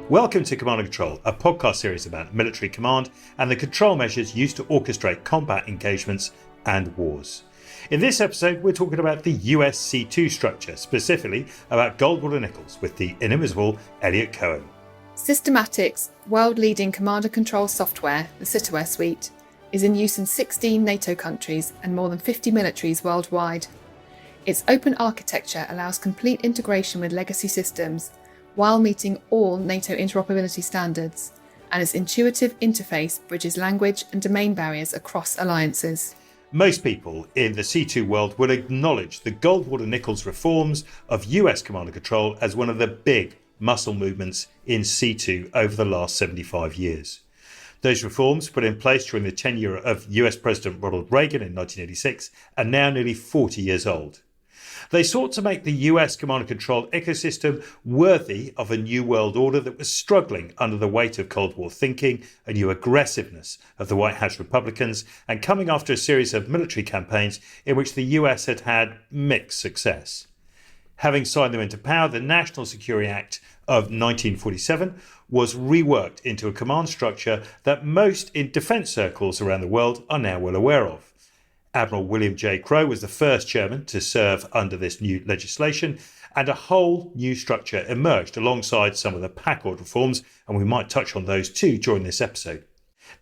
Welcome to Command and Control, a podcast series about military command and the control measures used to orchestrate combat engagements and wars. In this episode, we're talking about the US C2 structure, specifically about Goldwater Nichols with the inimitable Eliot Cohen. Systematics' world-leading command and control software, the Citaware suite, is in use in 16 NATO countries and more than 50 militaries worldwide. Its open architecture allows complete integration with legacy systems, while meeting all NATO interoperability standards, and its intuitive interface bridges language and domain barriers across alliances. Most people in the C2 world will acknowledge the Goldwater Nichols reforms of US command and control as one of the big muscle movements in C2 over the last 75 years. Those reforms put in place during the tenure of US President Ronald Reagan in 1986 are now nearly 40 years old. They sought to make the US command and control ecosystem worthy of a new world order that was struggling under the weight of Cold War thinking, a new aggressiveness of the White House Republicans, and coming after a series of military campaigns in which the US had had mixed success. Having signed them into power, the National Security Act of 1947 was reworked into a command structure that most in defence circles around the world are now well aware of. Admiral William J. Crowe was the first chairman to serve under this new legislation, and a whole new structure emerged alongside some of the PACORD reforms, and we might touch on those too during this episode.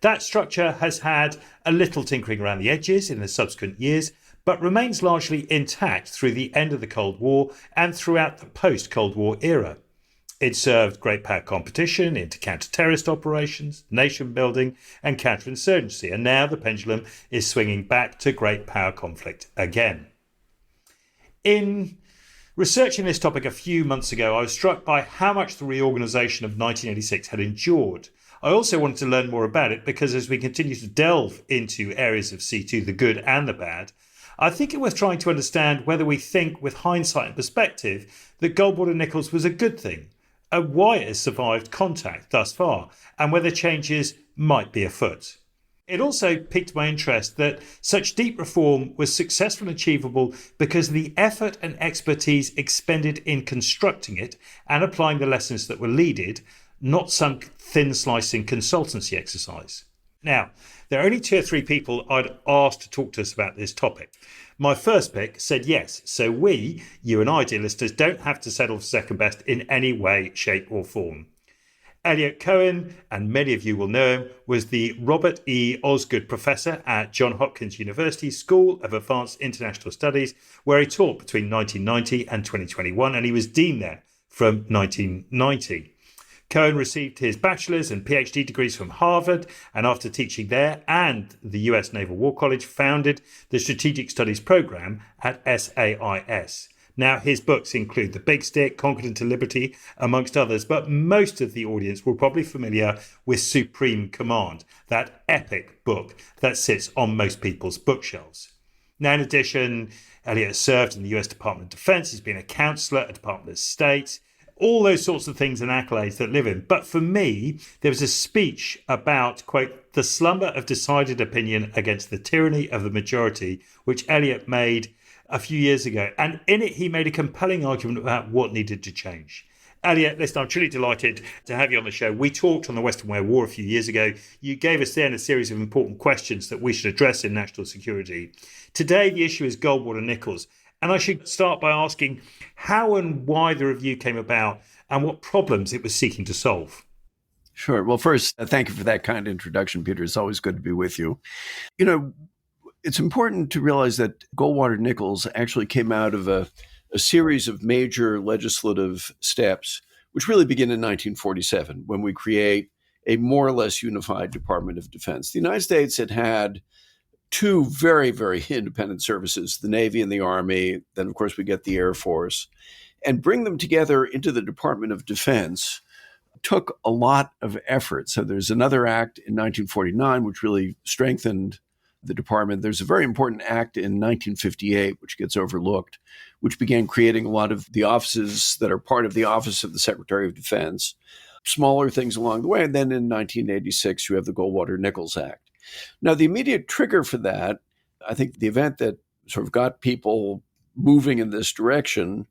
That structure has had a little tinkering around the edges in the subsequent years, but remains largely intact through the end of the Cold War and throughout the post-Cold War era. It served great power competition into counter-terrorist operations, nation-building and counterinsurgency, and now the pendulum is swinging back to great power conflict again. In researching this topic a few months ago, I was struck by how much the reorganisation of 1986 had endured. I also wanted to learn more about it because as we continue to delve into areas of C2, the good and the bad, I think it worth trying to understand whether we think, with hindsight and perspective, that Goldwater Nichols was a good thing, and why it has survived contact thus far, and whether changes might be afoot. It also piqued my interest that such deep reform was successful and achievable because of the effort and expertise expended in constructing it and applying the lessons that were needed, not some thin slicing consultancy exercise. Now, there are only 2 or 3 people I'd asked to talk to us about this topic. My first pick said yes, so we, you and I, dear listeners, don't have to settle for second best in any way, shape or form. Eliot Cohen, and many of you will know him, was the Robert E. Osgood Professor at Johns Hopkins University School of Advanced International Studies, where he taught between 1990 and 2021, and he was dean there from 1990. Cohen received his bachelor's and PhD degrees from Harvard, and after teaching there and the US Naval War College, founded the Strategic Studies program at SAIS. Now, his books include The Big Stick, Conquered into Liberty, amongst others, but most of the audience will probably be familiar with Supreme Command, that epic book that sits on most people's bookshelves. Now, in addition, Eliot has served in the US Department of Defense. He's been a counselor at Department of State, all those sorts of things and accolades that live in. But for me, there was a speech about, quote, the slumber of decided opinion against the tyranny of the majority, which Eliot made a few years ago. And in it, he made a compelling argument about what needed to change. Eliot, listen, I'm truly delighted to have you on the show. We talked on the Western Wales War a few years ago. You gave us then a series of important questions that we should address in national security. Today, the issue is Goldwater Nichols. And I should start by asking how and why the review came about and what problems it was seeking to solve. Sure. Well, first, thank you for that kind introduction, Peter. It's always good to be with you. You know, it's important to realize that Goldwater Nichols actually came out of a series of major legislative steps, which really begin in 1947, when we create a more or less unified Department of Defense. The United States had 2 very, very independent services, the Navy and the Army. Then, of course, we get the Air Force. And bring them together into the Department of Defense took a lot of effort. So there's another act in 1949, which really strengthened the department. There's a very important act in 1958, which gets overlooked, which began creating a lot of the offices that are part of the Office of the Secretary of Defense, smaller things along the way. And then in 1986, you have the Goldwater Nichols Act. Now, the immediate trigger for that, I think the event that sort of got people moving in this direction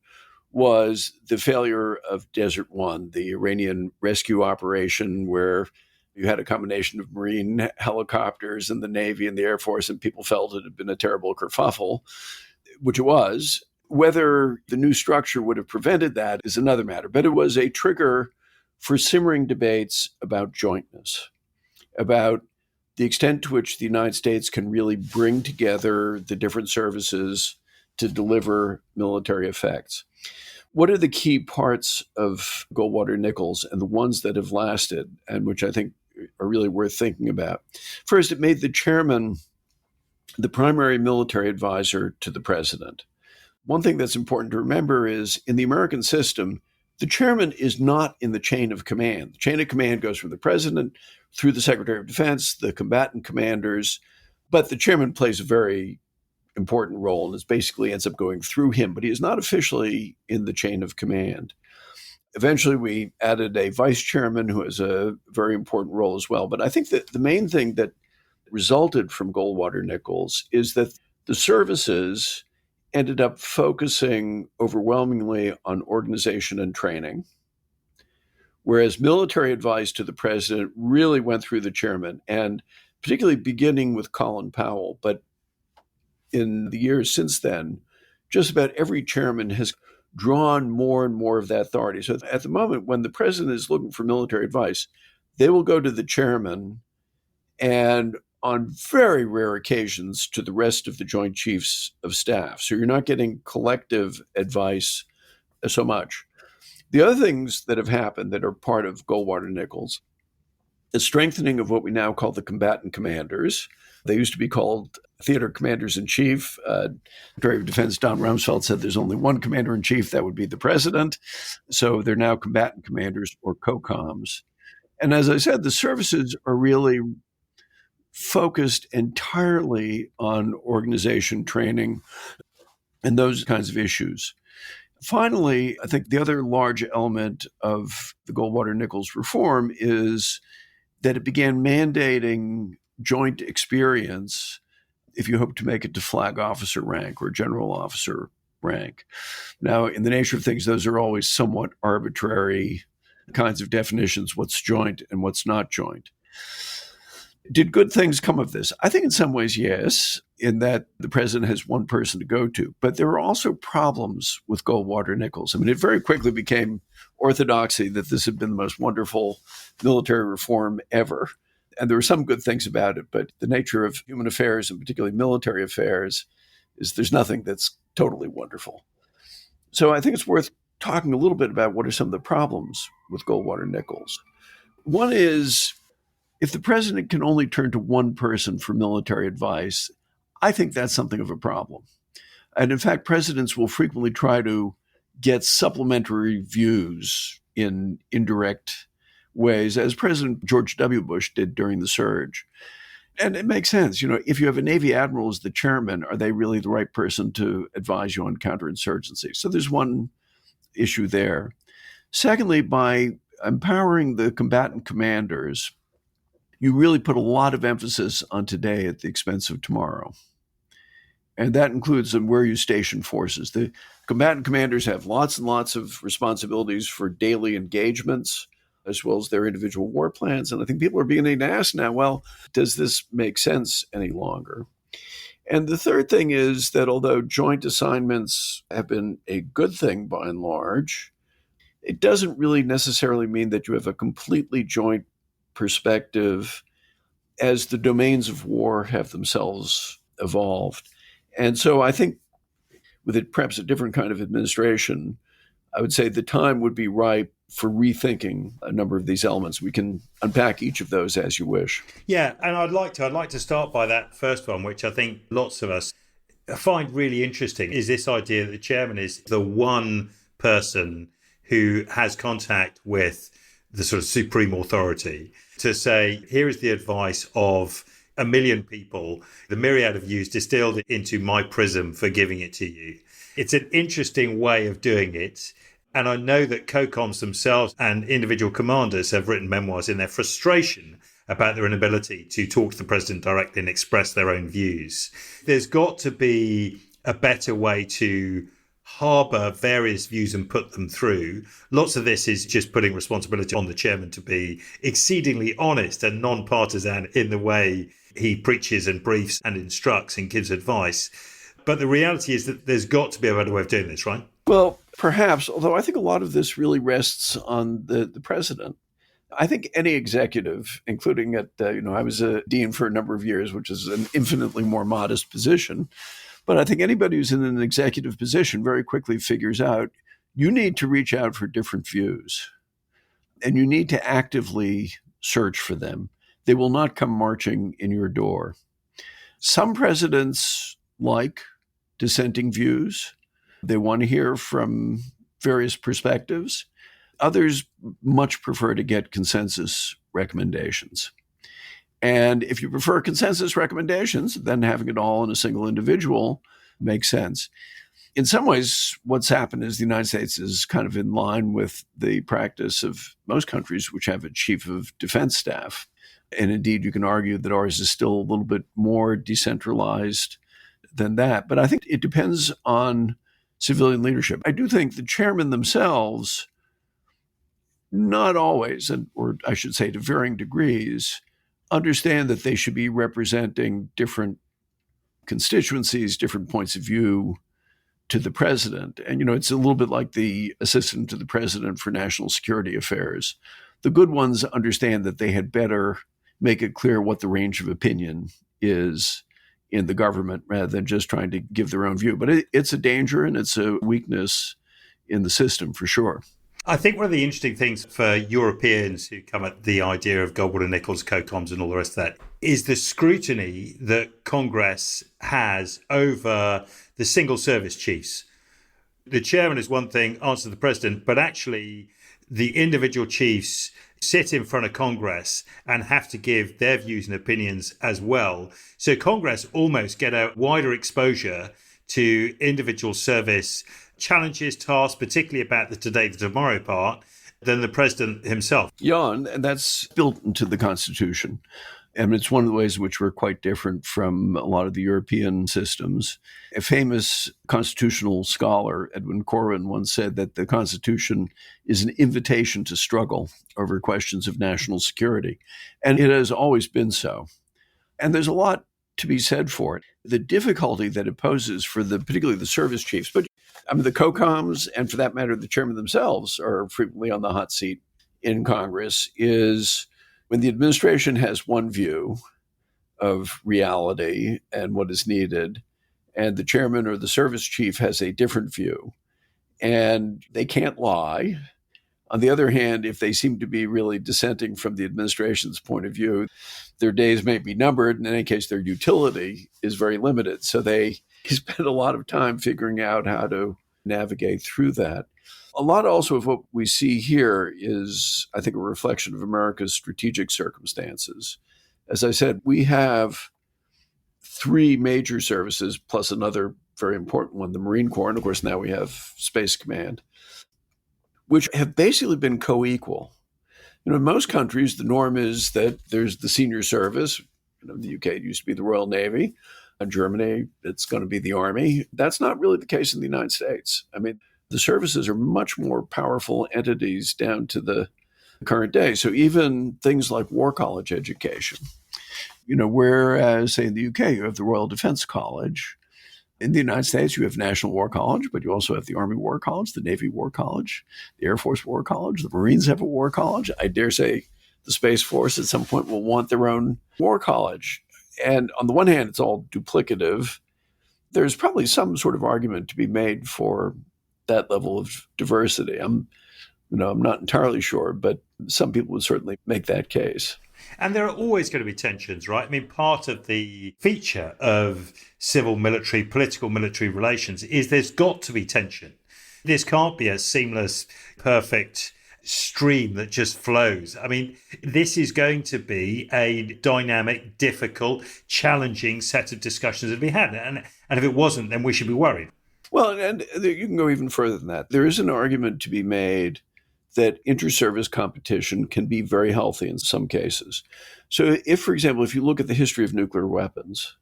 was the failure of Desert One, the Iranian rescue operation, where you had a combination of Marine helicopters and the Navy and the Air Force, and people felt it had been a terrible kerfuffle, which it was. Whether the new structure would have prevented that is another matter, but it was a trigger for simmering debates about jointness, about the extent to which the United States can really bring together the different services to deliver military effects. What are the key parts of Goldwater Nichols and the ones that have lasted and which I think are really worth thinking about? First, it made the chairman the primary military advisor to the president. One thing that's important to remember is in the American system, the chairman is not in the chain of command. The chain of command goes from the president through the Secretary of Defense, the combatant commanders, but the chairman plays a very important role and it basically ends up going through him, but he is not officially in the chain of command. Eventually, we added a vice chairman who has a very important role as well. But I think that the main thing that resulted from Goldwater Nichols is that the services ended up focusing overwhelmingly on organization and training, whereas military advice to the president really went through the chairman, and particularly beginning with Colin Powell. But in the years since then, just about every chairman has drawn more and more of that authority. So at the moment, when the president is looking for military advice, they will go to the chairman and on very rare occasions to the rest of the Joint Chiefs of Staff. So you're not getting collective advice so much. The other things that have happened that are part of Goldwater Nichols, the strengthening of what we now call the combatant commanders. They used to be called theater commanders-in-chief. Secretary of Defense Don Rumsfeld said there's only one commander-in-chief, that would be the president. So they're now combatant commanders or COCOMs. And as I said, the services are really focused entirely on organization training and those kinds of issues. Finally, I think the other large element of the Goldwater Nichols reform is that it began mandating joint experience if you hope to make it to flag officer rank or general officer rank. Now, in the nature of things, those are always somewhat arbitrary kinds of definitions, what's joint and what's not joint. Did good things come of this? I think in some ways, yes, in that the president has one person to go to. But there are also problems with Goldwater Nichols. I mean, it very quickly became orthodoxy that this had been the most wonderful military reform ever. And there were some good things about it, but the nature of human affairs, and particularly military affairs, is there's nothing that's totally wonderful. So I think it's worth talking a little bit about what are some of the problems with Goldwater Nichols. One is, if the president can only turn to one person for military advice, I think that's something of a problem. And in fact, presidents will frequently try to get supplementary views in indirect ways, as President George W. Bush did during the surge. And it makes sense. You know, if you have a Navy admiral as the chairman, are they really the right person to advise you on counterinsurgency? So there's one issue there. Secondly, by empowering the combatant commanders, you really put a lot of emphasis on today at the expense of tomorrow. And that includes where you station forces. The combatant commanders have lots and lots of responsibilities for daily engagements, as well as their individual war plans. And I think people are beginning to ask now, well, does this make sense any longer? And the third thing is that although joint assignments have been a good thing by and large, it doesn't really necessarily mean that you have a completely joint perspective as the domains of war have themselves evolved. And so I think with it perhaps a different kind of administration, I would say the time would be ripe for rethinking a number of these elements. We can unpack each of those as you wish. Yeah, and I'd like to start by that first one, which I think lots of us find really interesting, is this idea that the chairman is the one person who has contact with the sort of supreme authority to say, here is the advice of a million people, the myriad of views distilled into my prism for giving it to you. It's an interesting way of doing it. And I know that COCOMs themselves and individual commanders have written memoirs in their frustration about their inability to talk to the president directly and express their own views. There's got to be a better way to harbour various views and put them through. Lots of this is just putting responsibility on the chairman to be exceedingly honest and non-partisan in the way he preaches and briefs and instructs and gives advice. But the reality is that there's got to be a better way of doing this, right? Well, perhaps, although I think a lot of this really rests on the president. I think any executive, including I was a dean for a number of years, which is an infinitely more modest position. But I think anybody who's in an executive position very quickly figures out you need to reach out for different views and you need to actively search for them. They will not come marching in your door. Some presidents like dissenting views. They want to hear from various perspectives. Others much prefer to get consensus recommendations. And if you prefer consensus recommendations, then having it all in a single individual makes sense. In some ways, what's happened is the United States is kind of in line with the practice of most countries which have a chief of defense staff. And indeed, you can argue that ours is still a little bit more decentralized than that. But I think it depends on civilian leadership. I do think the chairmen themselves, not always, or I should say to varying degrees, understand that they should be representing different constituencies, different points of view to the president. And, it's a little bit like the assistant to the president for national security affairs. The good ones understand that they had better make it clear what the range of opinion is in the government rather than just trying to give their own view. But it's a danger and it's a weakness in the system for sure. I think one of the interesting things for Europeans who come at the idea of Goldwater Nichols, COCOMs and all the rest of that is the scrutiny that Congress has over the single service chiefs. The chairman is one thing, answer the president, but actually the individual chiefs sit in front of Congress and have to give their views and opinions as well. So Congress almost get a wider exposure to individual service challenges, tasks, particularly about the today, the tomorrow part, than the president himself. Yeah, and that's built into the Constitution. And it's one of the ways in which we're quite different from a lot of the European systems. A famous constitutional scholar, Edwin Corwin, once said that the Constitution is an invitation to struggle over questions of national security. And it has always been so. And there's a lot to be said for it. The difficulty that it poses for particularly the service chiefs, but the COCOMs, and for that matter, the chairman themselves are frequently on the hot seat in Congress, is when the administration has one view of reality and what is needed, and the chairman or the service chief has a different view, and they can't lie. On the other hand, if they seem to be really dissenting from the administration's point of view, their days may be numbered, and in any case, their utility is very limited. So they spend a lot of time figuring out how to navigate through that. A lot also of what we see here is, I think, a reflection of America's strategic circumstances. As I said, we have three major services plus another very important one, the Marine Corps, and of course now we have Space Command, which have basically been co-equal. In most countries, the norm is that there's the senior service. In the UK, it used to be the Royal Navy. In Germany, it's going to be the Army. That's not really the case in the United States. The services are much more powerful entities down to the current day. So even things like War College education, whereas, say, in the UK, you have the Royal Defense College. In the United States, you have National War College, but you also have the Army War College, the Navy War College, the Air Force War College, the Marines have a War College. I dare say the Space Force at some point will want their own War College. And on the one hand, it's all duplicative. There's probably some sort of argument to be made for that level of diversity. I'm not entirely sure, but some people would certainly make that case. And there are always going to be tensions, right? Part of the feature of civil military, political military relations is there's got to be tension. This can't be a seamless, perfect stream that just flows. This is going to be a dynamic, difficult, challenging set of discussions that we had. And if it wasn't, then we should be worried. Well, and you can go even further than that. There is an argument to be made that inter-service competition can be very healthy in some cases. So if, for example, if you look at the history of nuclear weapons,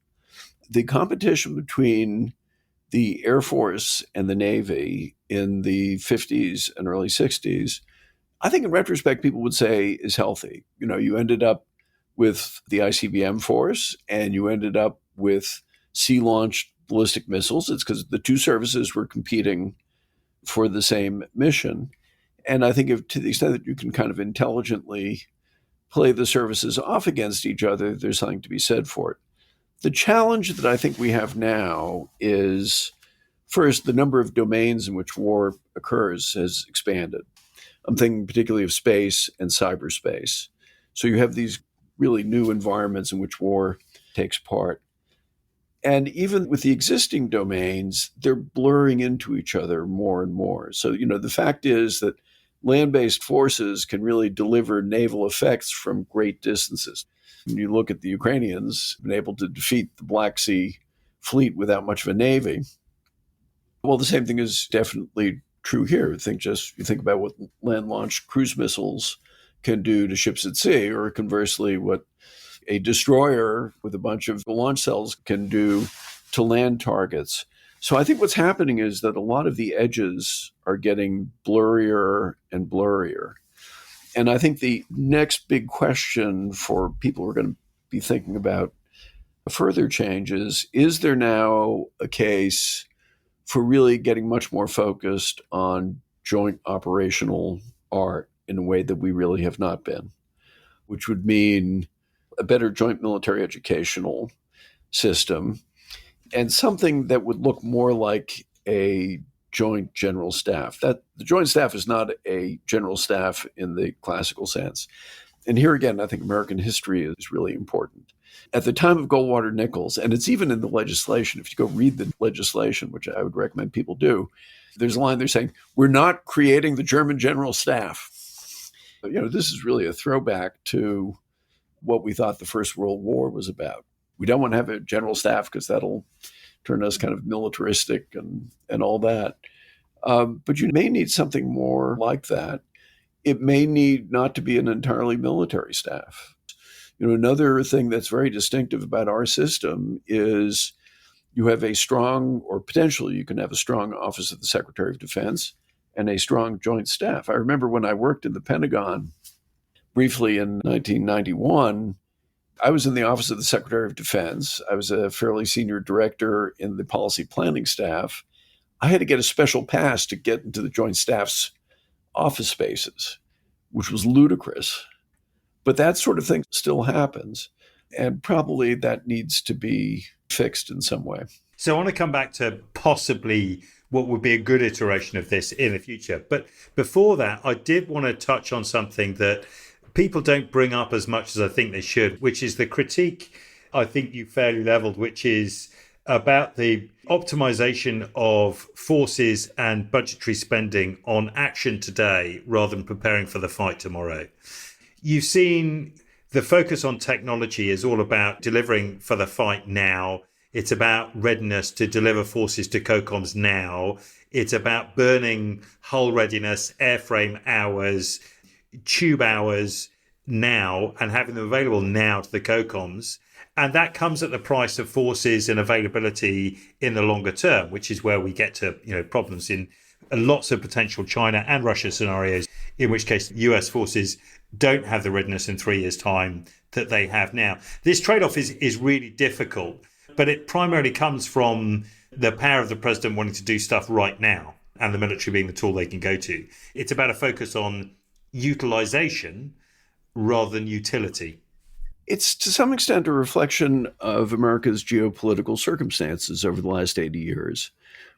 the competition between the Air Force and the Navy in the 50s and early 60s, I think in retrospect, people would say is healthy. You ended up with the ICBM force and you ended up with sea-launched ballistic missiles. It's because the two services were competing for the same mission. And I think to the extent that you can kind of intelligently play the services off against each other, there's something to be said for it. The challenge that I think we have now is, first, the number of domains in which war occurs has expanded. I'm thinking particularly of space and cyberspace. So you have these really new environments in which war takes part. And even with the existing domains, they're blurring into each other more and more. So, the fact is that land-based forces can really deliver naval effects from great distances. When you look at the Ukrainians, been able to defeat the Black Sea fleet without much of a navy. Well, the same thing is definitely true here. You think about what land-launched cruise missiles can do to ships at sea, or conversely, what a destroyer with a bunch of launch cells can do to land targets. So I think what's happening is that a lot of the edges are getting blurrier and blurrier. And I think the next big question for people who are going to be thinking about further changes, is there now a case for really getting much more focused on joint operational art in a way that we really have not been, which would mean a better joint military educational system and something that would look more like a joint general staff. That the joint staff is not a general staff in the classical sense. And here again, I think American history is really important. At the time of Goldwater Nichols, and it's even in the legislation, if you go read the legislation, which I would recommend people do, there's a line there saying, we're not creating the German general staff. This is really a throwback to what we thought the First World War was about. We don't want to have a general staff because that'll turn us kind of militaristic and all that. But you may need something more like that. It may need not to be an entirely military staff. Another thing that's very distinctive about our system is you have a strong, or potentially you can have a strong Office of the Secretary of Defense and a strong joint staff. I remember when I worked in the Pentagon briefly in 1991, I was in the Office of the Secretary of Defense. I was a fairly senior director in the policy planning staff. I had to get a special pass to get into the Joint Staff's office spaces, which was ludicrous. But that sort of thing still happens. And probably that needs to be fixed in some way. So I want to come back to possibly what would be a good iteration of this in the future. But before that, I did want to touch on something that people don't bring up as much as I think they should, which is the critique I think you fairly leveled, which is about the optimization of forces and budgetary spending on action today rather than preparing for the fight tomorrow. You've seen the focus on technology is all about delivering for the fight now. It's about readiness to deliver forces to COCOMs now. It's about burning hull readiness, airframe hours, tube hours now and having them available now to the COCOMs. And that comes at the price of forces and availability in the longer term, which is where we get to problems in lots of potential China and Russia scenarios, in which case US forces don't have the readiness in 3 years' time that they have now. This trade-off is really difficult, but it primarily comes from the power of the president wanting to do stuff right now and the military being the tool they can go to. It's about a focus on utilization rather than utility. It's to some extent a reflection of America's geopolitical circumstances over the last 80 years,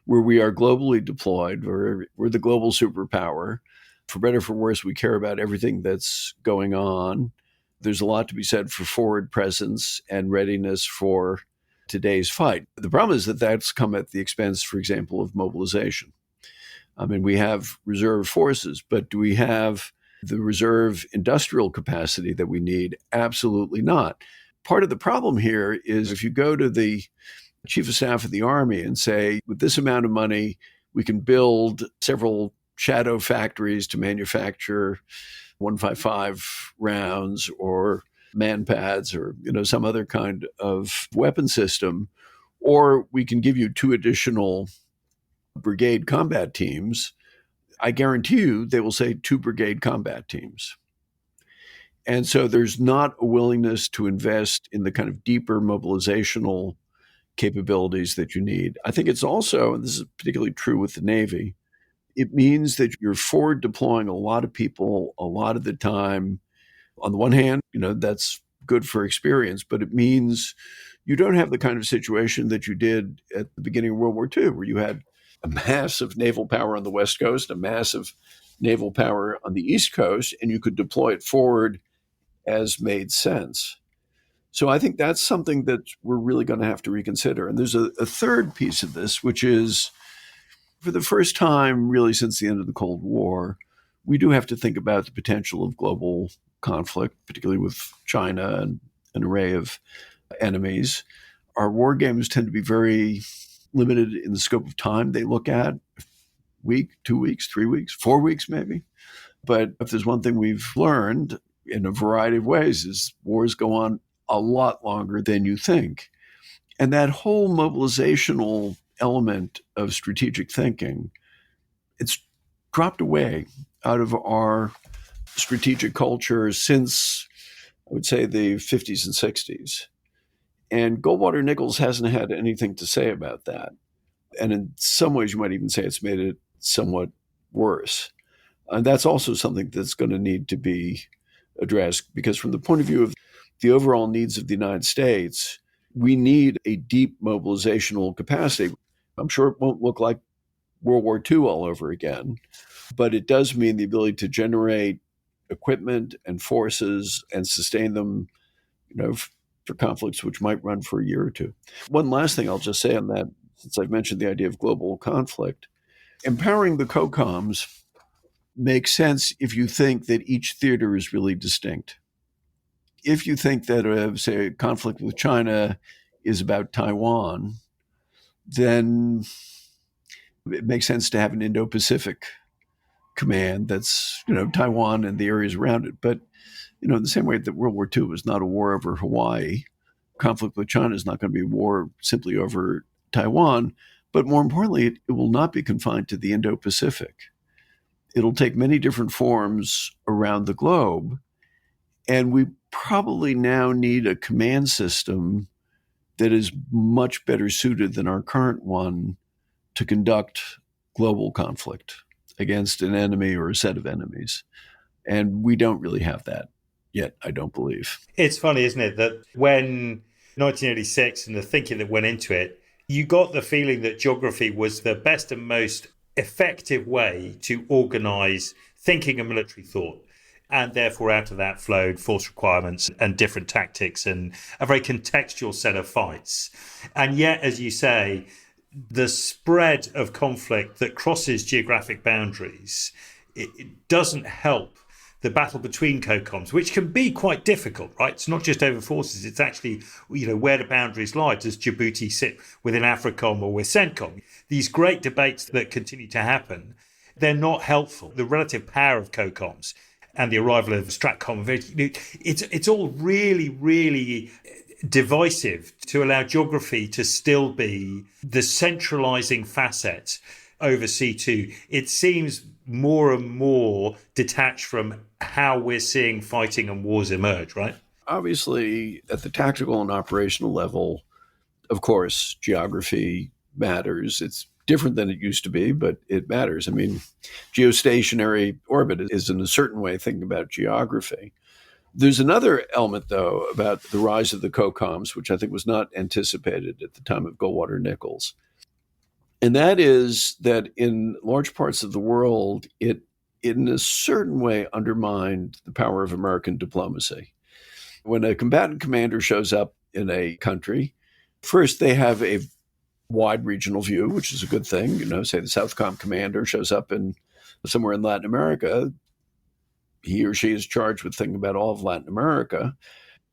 where we are globally deployed, where we're the global superpower. For better or for worse, we care about everything that's going on. There's a lot to be said for forward presence and readiness for today's fight. The problem is that that's come at the expense, for example, of mobilization. I mean, we have reserve forces, but do we have the reserve industrial capacity that we need? Absolutely not. Part of the problem here is if you go to the chief of staff of the Army and say, with this amount of money, we can build several shadow factories to manufacture 155 rounds or man pads or some other kind of weapon system, or we can give you 2 additional brigade combat teams. I guarantee you they will say 2 brigade combat teams. And so there's not a willingness to invest in the kind of deeper mobilizational capabilities that you need. I think it's also, and this is particularly true with the Navy, it means that you're forward deploying a lot of people a lot of the time. On the one hand, that's good for experience, but it means you don't have the kind of situation that you did at the beginning of World War II, where you had a massive naval power on the West Coast, a massive naval power on the East Coast, and you could deploy it forward as made sense. So I think that's something that we're really going to have to reconsider. And there's a third piece of this, which is, for the first time really since the end of the Cold War, we do have to think about the potential of global conflict, particularly with China and an array of enemies. Our war games tend to be very limited in the scope of time they look at: week, 2 weeks, 3 weeks, 4 weeks maybe. But if there's one thing we've learned in a variety of ways, is wars go on a lot longer than you think. And that whole mobilizational element of strategic thinking, it's dropped away out of our strategic culture since, I would say, the 50s and 60s. And Goldwater Nichols hasn't had anything to say about that. And in some ways, you might even say it's made it somewhat worse. And that's also something that's going to need to be addressed, because from the point of view of the overall needs of the United States, we need a deep mobilizational capacity. I'm sure it won't look like World War II all over again, but it does mean the ability to generate equipment and forces and sustain them, for conflicts which might run for a year or two. One last thing I'll just say on that, since I've mentioned the idea of global conflict, empowering the COCOMs makes sense if you think that each theater is really distinct. If you think that, say, a conflict with China is about Taiwan, then it makes sense to have an Indo-Pacific command that's, Taiwan and the areas around it. But, in the same way that World War II was not a war over Hawaii, conflict with China is not going to be a war simply over Taiwan. But more importantly, it will not be confined to the Indo-Pacific. It'll take many different forms around the globe. And we probably now need a command system that is much better suited than our current one to conduct global conflict against an enemy or a set of enemies. And we don't really have that yet, I don't believe. It's funny, isn't it, that when 1986 and the thinking that went into it, you got the feeling that geography was the best and most effective way to organise thinking and military thought. And therefore, out of that flowed force requirements and different tactics and a very contextual set of fights. And yet, as you say, the spread of conflict that crosses geographic boundaries, it doesn't help the battle between COCOMs, which can be quite difficult, right? It's not just over forces. It's actually, where the boundaries lie. Does Djibouti sit within AFRICOM or with CENTCOM? These great debates that continue to happen, they're not helpful. The relative power of COCOMs and the arrival of STRATCOM, it's all really, really divisive to allow geography to still be the centralising facet over C2. It seems more and more detached from how we're seeing fighting and wars emerge, right? Obviously, at the tactical and operational level, of course, geography matters. It's different than it used to be, but it matters. I mean, geostationary orbit is in a certain way thinking about geography. There's another element, though, about the rise of the COCOMs, which I think was not anticipated at the time of Goldwater Nichols. And that is that in large parts of the world, it in a certain way undermined the power of American diplomacy. When a combatant commander shows up in a country, first they have a wide regional view, which is a good thing. Say the Southcom commander shows up in somewhere in Latin America, he or she is charged with thinking about all of Latin America.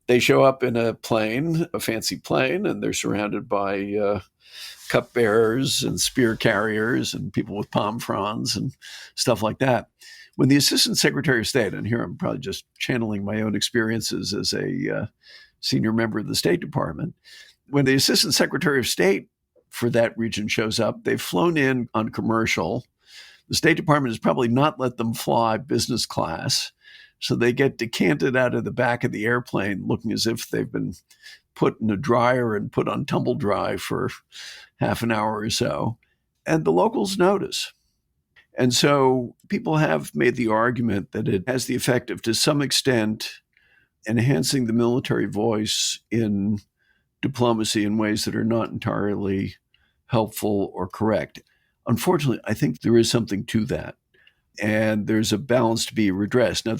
They show up in a plane, a fancy plane, and they're surrounded by cupbearers and spear carriers and people with palm fronds and stuff like that. When the Assistant Secretary of State, and here I'm probably just channeling my own experiences as a senior member of the State Department, when the Assistant Secretary of State for that region shows up, they've flown in on commercial. The State Department has probably not let them fly business class. So they get decanted out of the back of the airplane looking as if they've been put in a dryer and put on tumble dry for half an hour or so. And the locals notice. And so people have made the argument that it has the effect of, to some extent, enhancing the military voice in diplomacy in ways that are not entirely helpful or correct. Unfortunately, I think there is something to that. And there's a balance to be redressed. Now,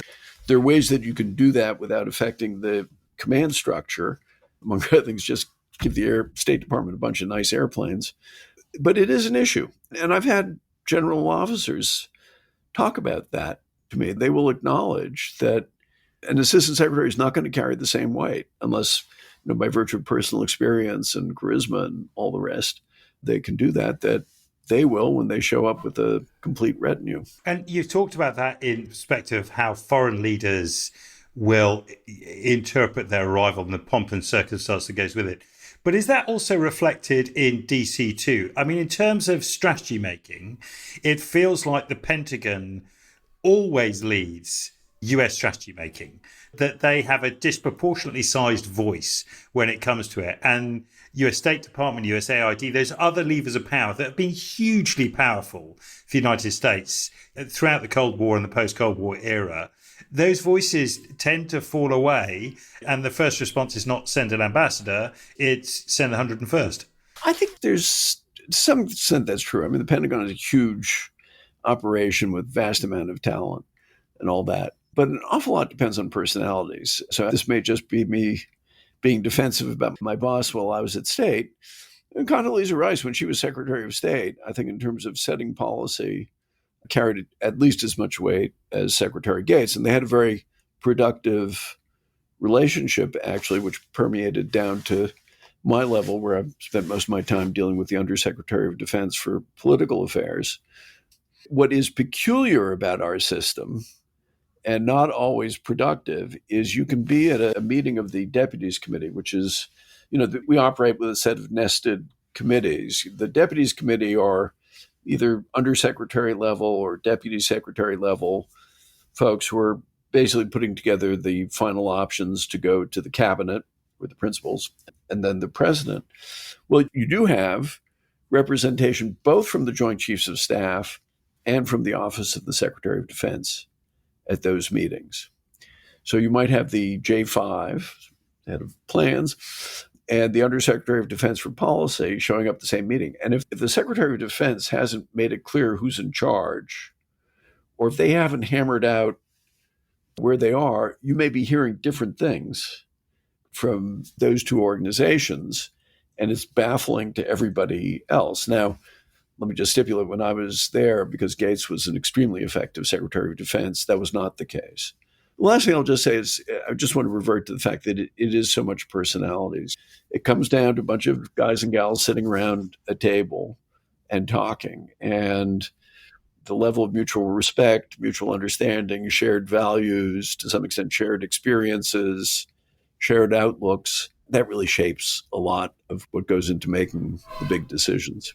there are ways that you can do that without affecting the command structure. Among other things, just give the State Department a bunch of nice airplanes. But it is an issue. And I've had general officers talk about that to me. They will acknowledge that an assistant secretary is not going to carry the same weight unless, by virtue of personal experience and charisma and all the rest, they can do that they will when they show up with a complete retinue. And you've talked about that in perspective of how foreign leaders will interpret their arrival and the pomp and circumstance that goes with it. But is that also reflected in DC too? I mean, in terms of strategy making, it feels like the Pentagon always leads US strategy making, that they have a disproportionately sized voice when it comes to it. And US State Department, USAID, those other levers of power that have been hugely powerful for the United States throughout the Cold War and the post-Cold War era, those voices tend to fall away. And the first response is not send an ambassador, it's send the 101st. I think there's some extent that's true. I mean, the Pentagon is a huge operation with vast amount of talent and all that. But an awful lot depends on personalities. So this may just be me being defensive about my boss while I was at State. And Condoleezza Rice, when she was Secretary of State, I think in terms of setting policy, carried at least as much weight as Secretary Gates. And they had a very productive relationship, actually, which permeated down to my level, where I've spent most of my time dealing with the Undersecretary of Defense for political affairs. What is peculiar about our system, and not always productive, is you can be at a meeting of the Deputies Committee, which is, we operate with a set of nested committees. The Deputies Committee are either undersecretary level or deputy secretary level folks who are basically putting together the final options to go to the cabinet or the principals and then the president. Well, you do have representation both from the Joint Chiefs of Staff and from the Office of the Secretary of Defense at those meetings. So you might have the J5, head of plans, and the Undersecretary of Defense for Policy showing up at the same meeting. And if the Secretary of Defense hasn't made it clear who's in charge, or if they haven't hammered out where they are, you may be hearing different things from those two organizations, and it's baffling to everybody else. Now, let me just stipulate, when I was there, because Gates was an extremely effective Secretary of Defense, that was not the case. The last thing I'll just say is I just want to revert to the fact that it is so much personalities. It comes down to a bunch of guys and gals sitting around a table and talking. And the level of mutual respect, mutual understanding, shared values, to some extent shared experiences, shared outlooks, that really shapes a lot of what goes into making the big decisions.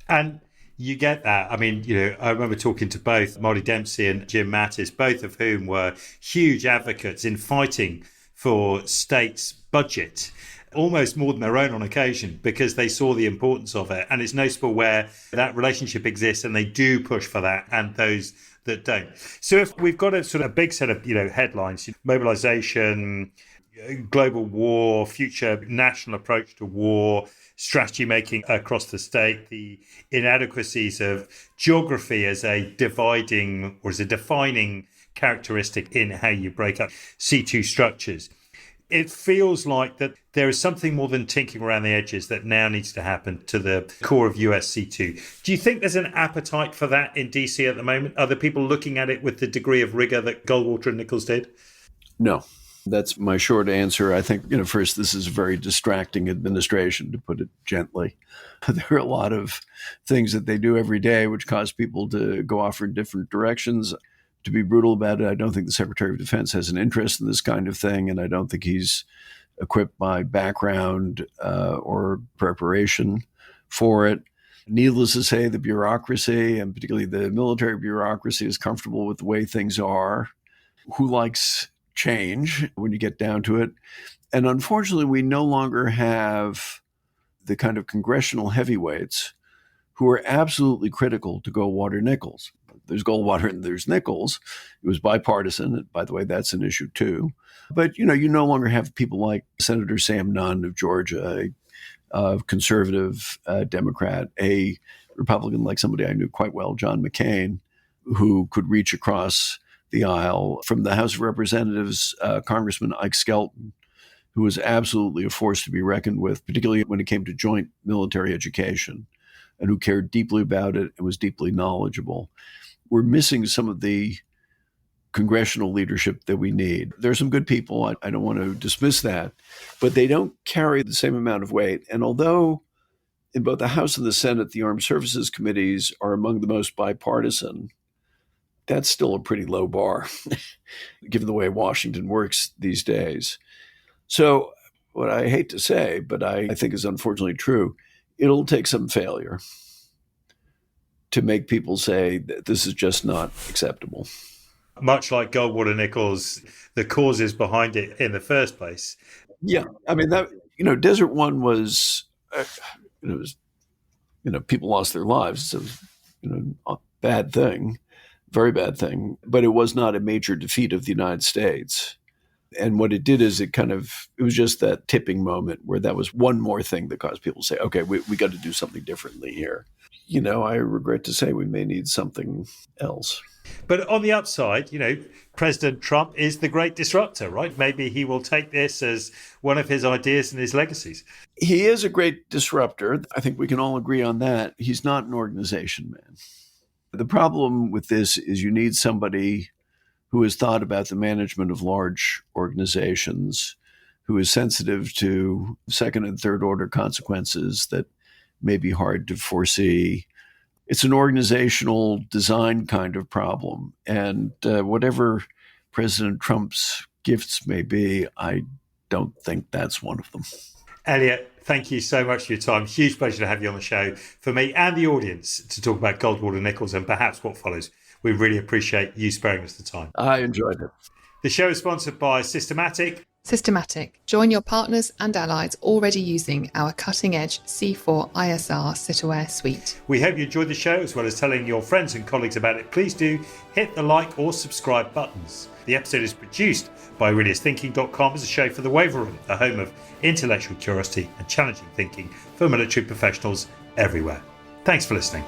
And you get that. I mean, I remember talking to both Molly Dempsey and Jim Mattis, both of whom were huge advocates in fighting for states' budget, almost more than their own on occasion, because they saw the importance of it. And it's noticeable where that relationship exists and they do push for that, and those that don't. So if we've got a sort of big set of, headlines, mobilization, global war, future national approach to war, strategy making across the state, the inadequacies of geography as a dividing or as a defining characteristic in how you break up C2 structures. It feels like that there is something more than tinkering around the edges that now needs to happen to the core of US C2. Do you think there's an appetite for that in DC at the moment? Are the people looking at it with the degree of rigor that Goldwater and Nichols did? No. That's my short answer. I think, first, this is a very distracting administration, to put it gently. There are a lot of things that they do every day which cause people to go off in different directions. To be brutal about it, I don't think the Secretary of Defense has an interest in this kind of thing, and I don't think he's equipped by background or preparation for it. Needless to say, the bureaucracy, and particularly the military bureaucracy, is comfortable with the way things are. Who likes change when you get down to it? And unfortunately, we no longer have the kind of congressional heavyweights who are absolutely critical to Goldwater Nichols. There's Goldwater and there's Nichols. It was bipartisan. By the way, that's an issue too. But, you no longer have people like Senator Sam Nunn of Georgia, a conservative Democrat, a Republican like somebody I knew quite well, John McCain, who could reach across the aisle. From the House of Representatives, Congressman Ike Skelton, who was absolutely a force to be reckoned with, particularly when it came to joint military education, and who cared deeply about it and was deeply knowledgeable. We're missing some of the congressional leadership that we need. There's some good people. I don't want to dismiss that, but they don't carry the same amount of weight. And although in both the House and the Senate, the Armed Services Committees are among the most bipartisan, that's still a pretty low bar, given the way Washington works these days. So what I hate to say, but I think is unfortunately true, it'll take some failure to make people say that this is just not acceptable. Much like Goldwater Nichols, the causes behind it in the first place. Yeah, I mean that. Desert One was, people lost their lives. So, a bad thing, very bad thing. But it was not a major defeat of the United States. And what it did is it was just that tipping moment where that was one more thing that caused people to say, okay, we got to do something differently here. I regret to say we may need something else. But on the upside, President Trump is the great disruptor, right? Maybe he will take this as one of his ideas and his legacies. He is a great disruptor. I think we can all agree on that. He's not an organization man. The problem with this is you need somebody who has thought about the management of large organizations, who is sensitive to second and third order consequences that may be hard to foresee. It's an organizational design kind of problem. And whatever President Trump's gifts may be, I don't think that's one of them. Eliot, thank you so much for your time. Huge pleasure to have you on the show for me and the audience to talk about Goldwater Nichols and perhaps what follows. We really appreciate you sparing us the time. I enjoyed it. The show is sponsored by Systematic. Systematic. Join your partners and allies already using our cutting-edge C4 ISR sit-aware suite. We hope you enjoyed the show as well as telling your friends and colleagues about it. Please do hit the like or subscribe buttons. The episode is produced by AureliusThinking.com as a show for the Waiver Room, the home of intellectual curiosity and challenging thinking for military professionals everywhere. Thanks for listening.